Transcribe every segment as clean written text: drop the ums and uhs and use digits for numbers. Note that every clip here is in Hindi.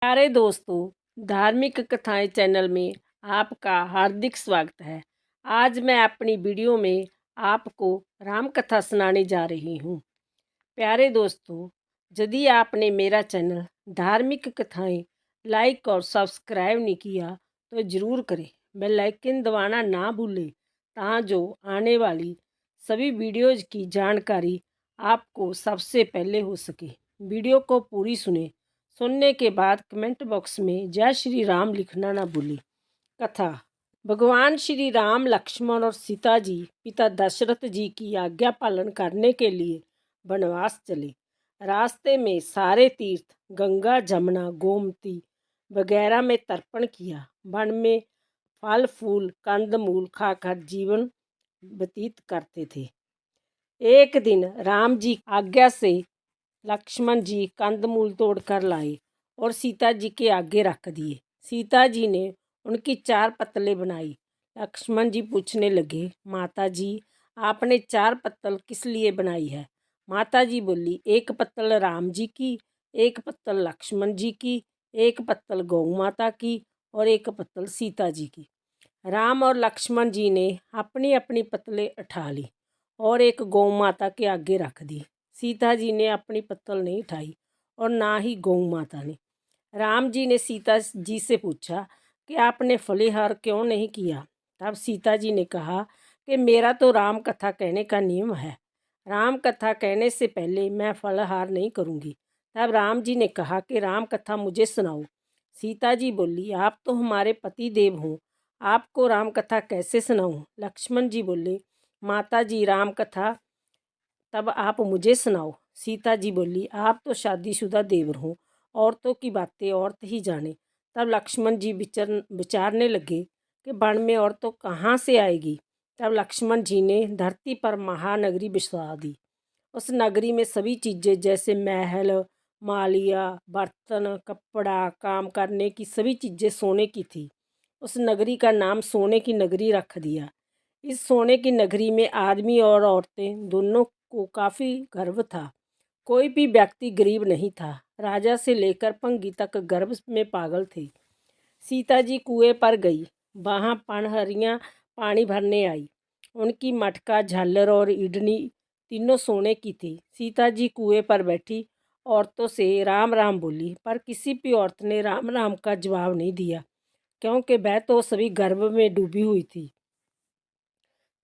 प्यारे दोस्तों, धार्मिक कथाएं चैनल में आपका हार्दिक स्वागत है। आज मैं अपनी वीडियो में आपको राम कथा सुनाने जा रही हूँ। प्यारे दोस्तों, यदि आपने मेरा चैनल धार्मिक कथाएं लाइक और सब्सक्राइब नहीं किया तो ज़रूर करें। बेल आइकन दबाना ना भूलें ताकि आने वाली सभी वीडियोज़ की जानकारी आपको सबसे पहले हो सके। वीडियो को पूरी सुने। सुनने के बाद कमेंट बॉक्स में जय श्री राम लिखना ना भूलें। कथा। भगवान श्री राम, लक्ष्मण और सीता जी पिता दशरथ जी की आज्ञा पालन करने के लिए वनवास चले। रास्ते में सारे तीर्थ गंगा, जमुना, गोमती वगैरह में तर्पण किया। वन में फल फूल कंदमूल खाकर जीवन व्यतीत करते थे। एक दिन राम जी आज्ञा से लक्ष्मण जी कंदमूल तोड़कर लाए और सीता जी के आगे रख दिए। सीता जी ने उनकी 4 पत्तलें बनाई। लक्ष्मण जी पूछने लगे, माता जी आपने 4 पत्तल किस लिए बनाई है? माता जी बोली, एक पत्तल राम जी की, एक पत्तल लक्ष्मण जी की, एक पत्तल गौ माता की और एक पत्तल सीता जी की। राम और लक्ष्मण जी ने अपनी अपनी पत्तलें उठा ली और एक गौ माता के आगे रख दी। सीता जी ने अपनी पत्तल नहीं उठाई और ना ही गौ माता ने। राम जी ने सीता जी से पूछा कि आपने फलीहार क्यों नहीं किया? तब सीता जी ने कहा कि मेरा तो राम कथा कहने का नियम है। राम कथा कहने से पहले मैं फलहार नहीं करूँगी। तब राम जी ने कहा कि राम कथा मुझे सुनाओ। सीता जी बोली, आप तो हमारे पति देव हों, आपको राम कथा कैसे सुनाऊँ? लक्ष्मण जी बोले, माता जी राम कथा तब आप मुझे सुनाओ। सीता जी बोली, आप तो शादीशुदा देवर हो, औरतों की बातें औरत ही जाने। तब लक्ष्मण जी विचारने लगे कि वन में औरतों कहाँ से आएगी। तब लक्ष्मण जी ने धरती पर महानगरी बसा दी। उस नगरी में सभी चीज़ें जैसे महल, मालिया, बर्तन, कपड़ा, काम करने की सभी चीज़ें सोने की थी। उस नगरी का नाम सोने की नगरी रख दिया। इस सोने की नगरी में आदमी और औरतें दोनों को काफ़ी गर्व था। कोई भी व्यक्ति गरीब नहीं था। राजा से लेकर पंगी तक गर्व में पागल थे। सीता जी कुएं पर गई। वहाँ पनहरियाँ पानी भरने आई। उनकी मटका, झालर और इडनी तीनों सोने की थी। सीता जी कुएं पर बैठी औरतों से राम राम बोली, पर किसी भी औरत ने राम राम का जवाब नहीं दिया, क्योंकि वह तो सभी गर्व में डूबी हुई थी।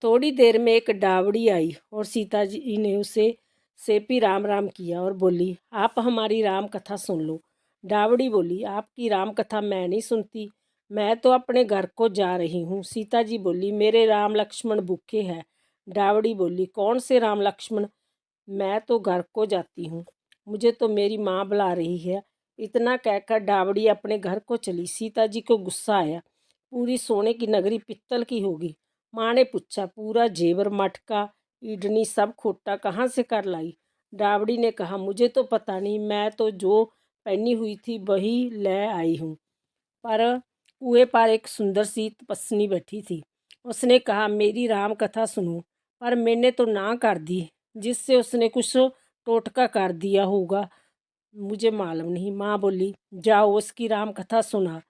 थोड़ी देर में एक डावड़ी आई और सीता जी ने उसे से भी राम राम किया और बोली, आप हमारी राम कथा सुन लो। डावड़ी बोली, आपकी राम कथा मैं नहीं सुनती, मैं तो अपने घर को जा रही हूँ। सीता जी बोली, मेरे राम लक्ष्मण भूखे हैं। डावड़ी बोली, कौन से राम लक्ष्मण? मैं तो घर को जाती हूँ, मुझे तो मेरी माँ बुला रही है। इतना कहकर डावड़ी अपने घर को चली। सीता जी को गुस्सा आया। पूरी सोने की नगरी पित्तल की होगी। माँ ने पूछा, पूरा जेवर, मटका, इडनी सब खोटा कहाँ से कर लाई? डावड़ी ने कहा, मुझे तो पता नहीं, मैं तो जो पहनी हुई थी वही ले आई हूँ। पर कुएं पर एक सुंदर सी तपस्विनी बैठी थी। उसने कहा, मेरी राम कथा सुनो। पर मैंने तो ना कर दी, जिससे उसने कुछ टोटका कर दिया होगा, मुझे मालूम नहीं। माँ बोली, जाओ उसकी राम कथा सुना।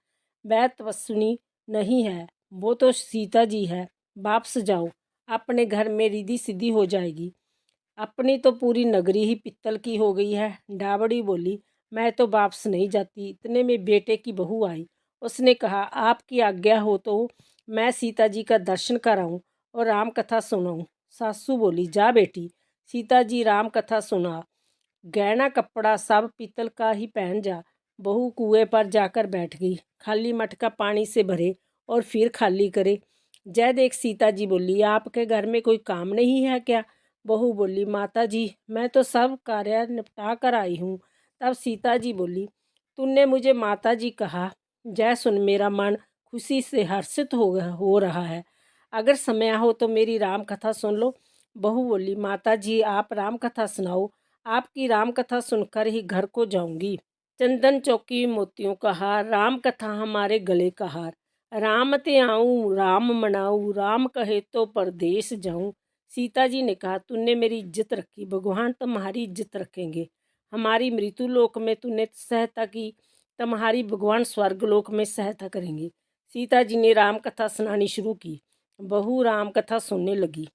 वह तपस्विनी नहीं है, वो तो सीता जी है। वापस जाओ, अपने घर में रिद्धि सिद्धि हो जाएगी। अपनी तो पूरी नगरी ही पित्तल की हो गई है। डावड़ी बोली, मैं तो वापस नहीं जाती। इतने में बेटे की बहू आई। उसने कहा, आपकी आज्ञा हो तो मैं सीता जी का दर्शन कराऊं और राम कथा सुनाऊं। सासू बोली, जा बेटी। सीता जी राम कथा सुना। गहना कपड़ा सब पीतल का ही पहन जा। बहू कुएं पर जाकर बैठ गई। खाली मटका पानी से भरे और फिर खाली करे। जय देख सीता जी बोली, आपके घर में कोई काम नहीं है क्या? बहू बोली, माता जी मैं तो सब कार्य निपटा कर आई हूँ। तब सीता जी बोली, तूने मुझे माता जी कहा। जय सुन, मेरा मन खुशी से हर्षित हो रहा है। अगर समय हो तो मेरी राम कथा सुन लो। बहू बोली, माता जी आप राम कथा सुनाओ, आपकी राम कथा सुनकर ही घर को जाऊंगी। चंदन चौकी मोतियों का हार, राम कथा हमारे गले का हार। राम ते आऊँ राम मनाऊँ, राम कहे तो परदेश जाऊँ। सीता जी ने कहा, तूने मेरी इज्जत रखी, भगवान तुम्हारी इज्जत रखेंगे। हमारी मृत्यु लोक में तूने सहायता की, तुम्हारी भगवान स्वर्गलोक में सहायता करेंगे। सीता जी ने राम कथा सुनानी शुरू की। बहू राम कथा सुनने लगी।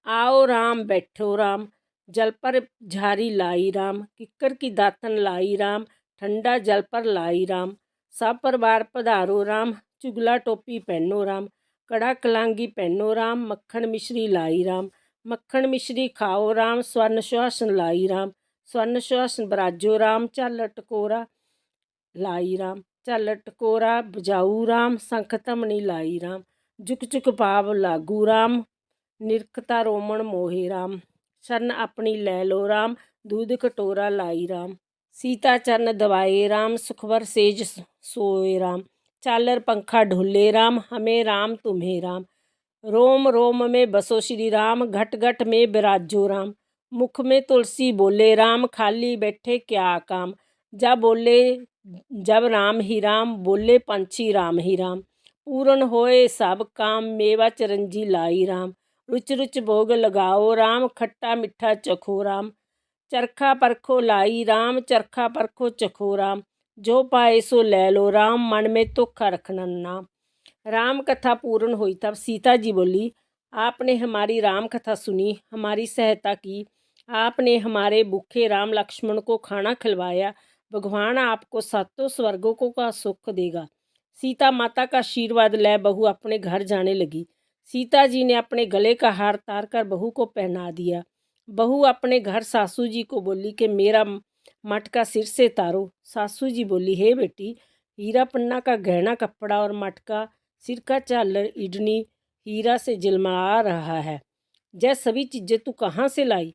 आओ राम बैठो राम, जल पर झारी लाई राम, किक्कर की दातन लाई राम, ठंडा जल पर लाई राम, सब परिवार पधारो राम, चुगला टोपी पहनो राम, कड़ा कलांगी पहनो राम, मक्खन मिश्री लाई राम, मक्खन मिश्री खाओ राम, स्वर्ण सुहासन लाई राम, स्वर्ण सुहासन बराजो राम, झल टकोरा लाई राम, झल टकोरा बजाऊ राम, शंख धमनी लाई राम, झुक झुक पाव लागू राम, निरखता रोमन मोहे राम, शरण अपनी लै लो राम, दूध कटोरा लाई राम, सीता चरण दबाए राम, सुखवर सेज सोए राम, चालर पंखा ढोले राम, हमें राम तुम्हें राम, रोम रोम में बसो श्री राम, घट घट में विराजो राम, मुख में तुलसी बोले राम, खाली बैठे क्या काम, जब बोले जब राम ही राम, बोले पंछी राम ही राम, पूर्ण होए सब काम, मेवा चिरंजी लाई राम, रुच रुच भोग लगाओ राम, खट्टा मिठा चखो राम, चरखा परखो लाई राम, चरखा परखो चखो राम, जो पाए सो ले लो राम, मन में धोखा रखना नाम। राम कथा पूर्ण हुई तब सीता जी बोली, आपने हमारी राम कथा सुनी, हमारी सहायता की, आपने हमारे भूखे राम लक्ष्मण को खाना खिलवाया, भगवान आपको सातों स्वर्गों को का सुख देगा। सीता माता का आशीर्वाद ले बहू अपने घर जाने लगी। सीता जी ने अपने गले का हार तार कर बहू को पहना दिया। बहू अपने घर सासू जी को बोली कि मेरा मटका सिर से तारो। सासू जी बोली, हे बेटी, हीरा पन्ना का गहना कपड़ा और मटका, सिर का झालर इडनी हीरा से जलमला रहा है, यह सभी चीज़ें तू कहाँ से लाई?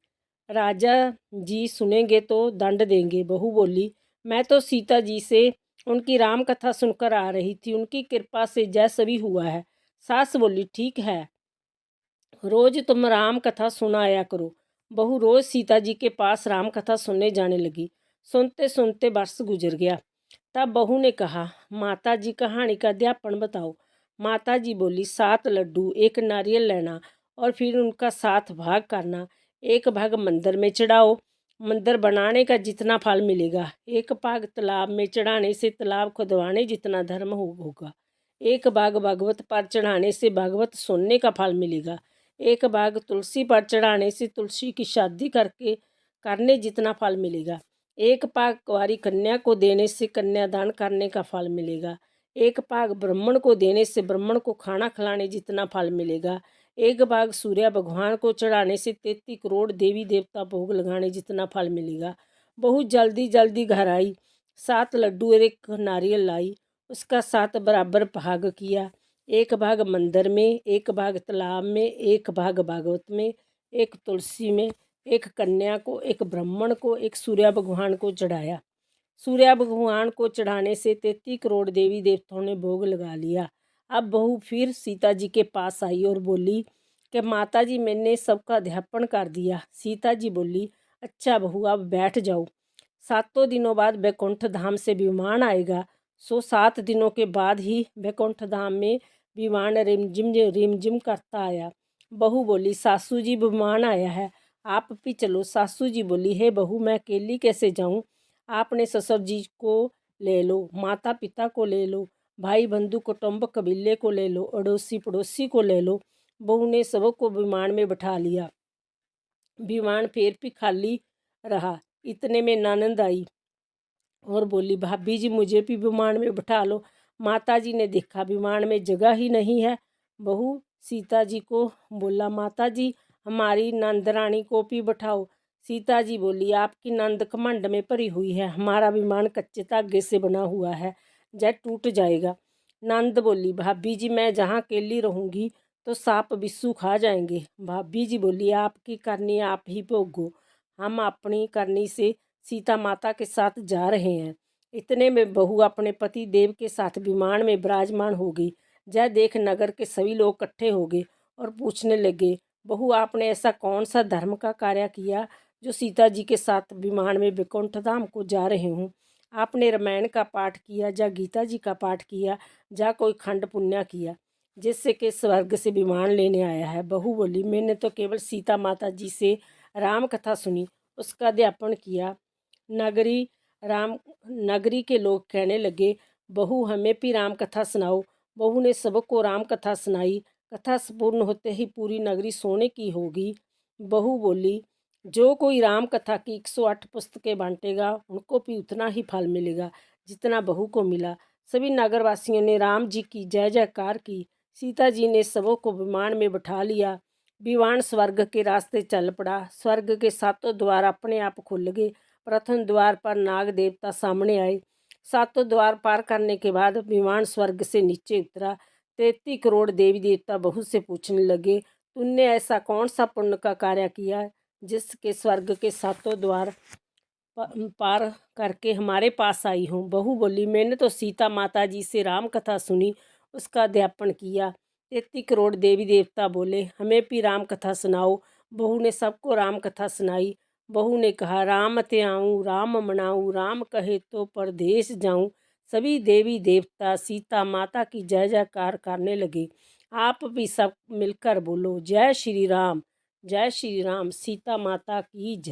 राजा जी सुनेंगे तो दंड देंगे। बहू बोली, मैं तो सीता जी से उनकी राम कथा सुनकर आ रही थी, उनकी कृपा से जय सभी हुआ है। सास बोली, ठीक है, रोज तुम राम कथा सुनाया करो। बहू रोज सीता जी के पास राम कथा सुनने जाने लगी। सुनते सुनते वर्ष गुजर गया। तब बहू ने कहा, माता जी कहानी का अध्यापन बताओ। माता जी बोली, 7 लड्डू, 1 नारियल लेना और फिर उनका 7 भाग करना। 1 भाग मंदिर में चढ़ाओ, मंदिर बनाने का जितना फल मिलेगा। 1 भाग तालाब में चढ़ाने से तालाब खुदवाने जितना धर्म होगा। 1 भाग भागवत पर चढ़ाने से भागवत सुनने का फल मिलेगा। 1 भाग तुलसी पर चढ़ाने से तुलसी की शादी करने जितना फल मिलेगा। 1 भाग कुंवारी कन्या को देने से कन्यादान करने का फल मिलेगा। 1 भाग ब्राह्मण को देने से ब्राह्मण को खाना खिलाने जितना फल मिलेगा। 1 भाग सूर्य भगवान को चढ़ाने से 33 करोड़ देवी देवता भोग लगाने जितना फल मिलेगा। बहुत जल्दी जल्दी घर आई, 7 लड्डू और 1 नारियल लाई, उसका 7 बराबर भाग किया। 1 भाग मंदिर में, 1 भाग तालाब में, 1 भाग भागवत में, 1 तुलसी में, 1 कन्या को, 1 ब्राह्मण को, 1 सूर्य भगवान को चढ़ाया। सूर्य भगवान को चढ़ाने से 33 करोड़ देवी देवताओं ने भोग लगा लिया। अब बहू फिर सीता जी के पास आई और बोली कि माता जी, मैंने सबका अध्यापन कर दिया। सीता जी बोली, अच्छा बहू, अब बैठ जाओ। 7 दिनों बाद बैकुंठ धाम से विमान आएगा। 7 दिनों के बाद ही बैकुंठ धाम में विमान रिमझिम करता आया। बहू बोली, सासू जी विमान आया है, आप भी चलो। सासू जी बोली, हे बहू, मैं अकेली कैसे जाऊं? आपने ससुर जी को ले लो, माता पिता को ले लो, भाई बंधु कुटुंब कबीले को ले लो, अड़ोसी पड़ोसी को ले लो। बहू ने सबको विमान में बिठा लिया। विमान फिर भी खाली रहा। इतने में ननद आई और बोली, भाभी जी, मुझे भी विमान में बिठा लो। माता जी ने देखा विमान में जगह ही नहीं है। बहू सीता जी को बोला, माता जी, हमारी नंद रानी को भी बिठाओ। सीता जी बोली, आपकी नंद घमंड में भरी हुई है, हमारा विमान कच्चे धागे से बना हुआ है, जय टूट जाएगा। नंद बोली, भाभी जी, मैं जहाँ अकेली रहूँगी तो सांप बिच्छू खा जाएंगे। भाभी जी बोली, आपकी करनी आप ही भोगो, हम अपनी करनी से सीता माता के साथ जा रहे हैं। इतने में बहू अपने पति देव के साथ विमान में विराजमान हो गई। जय देख नगर के सभी लोग इकट्ठे हो गए और पूछने लगे, बहू, आपने ऐसा कौन सा धर्म का कार्य किया जो सीता जी के साथ विमान में वैकुंठ धाम को जा रहे हूँ? आपने रामायण का पाठ किया, या गीता जी का पाठ किया, या कोई खंड पुण्य किया जिससे कि स्वर्ग से विमान लेने आया है? बहू बोली, मैंने तो केवल सीता माता जी से राम कथा सुनी, उसका अध्यापन किया। नगरी राम नगरी के लोग कहने लगे, बहू हमें भी राम कथा सुनाओ। बहू ने सबको राम कथा सुनाई। कथा पूर्ण होते ही पूरी नगरी सोने की होगी। बहू बोली, जो कोई राम कथा की 108 पुस्तकें बांटेगा उनको भी उतना ही फल मिलेगा जितना बहू को मिला। सभी नगरवासियों ने राम जी की जय जयकार की। सीता जी ने सबों को विमान में बिठा लिया। विमान स्वर्ग के रास्ते चल पड़ा। स्वर्ग के सातों द्वार अपने आप खुल गए। प्रथम द्वार पर नाग देवता सामने आए। सातों द्वार पार करने के बाद विमान स्वर्ग से नीचे उतरा। 33 करोड़ देवी देवता बहू से पूछने लगे, तुमने ऐसा कौन सा पुण्य का कार्य किया जिसके स्वर्ग के सातों द्वार पार करके हमारे पास आई हूँ। बहू बोली, मैंने तो सीता माता जी से राम कथा सुनी, उसका अध्यापन किया। 33 करोड़ देवी देवता बोले, हमें भी राम कथा सुनाओ। बहू ने सबको राम कथा सुनाई। बहू ने कहा, राम त्याऊँ राम मनाऊँ, राम कहे तो परदेश जाऊँ। सभी देवी देवता सीता माता की जय जयकार करने लगे। आप भी सब मिलकर बोलो, जय श्री राम, जय श्री राम, सीता माता की जय।